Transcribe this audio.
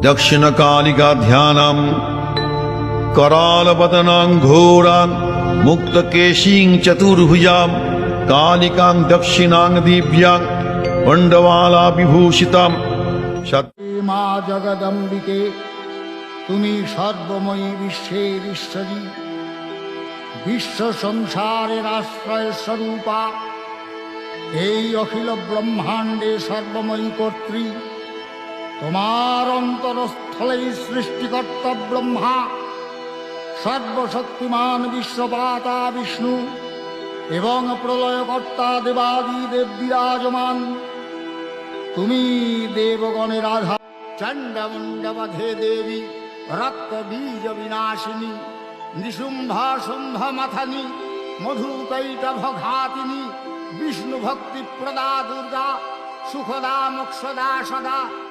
दक्षिणकालिका ध्यानम् करालवदनां घोरां मुक्तकेशीं चतुर्भुजां कालिकां दक्षिणां दिव्यां मण्डवाला विभूषितां মা জগদম্বিকে, তুমি সর্বময়ী বিশ্বের ঈশ্বরী, বিশ্ব সংসারের আশ্রয় স্বরূপা, এই অখিল ব্রহ্মাণ্ডে সর্বময়ী কর্ত্রী। তোমার অন্তরস্থলেই সৃষ্টিকর্তা ব্রহ্মা, সর্বশক্তিমান বিশ্বপাতা বিষ্ণু এবং প্রলয়কর্তা দেবাদিদেব বিরাজমান। তুমি দেবগণের আধার, চণ্ডমুণ্ডবধে দেবী, রক্ত বীজ বিনাশিনী, নিশুম্ভা শুম্ভ মাথানি, মধুকৈটভ ঘাতিনী, বিষ্ণু ভক্তি প্রদা দুর্গা, সুখদা মোক্ষদা সদা।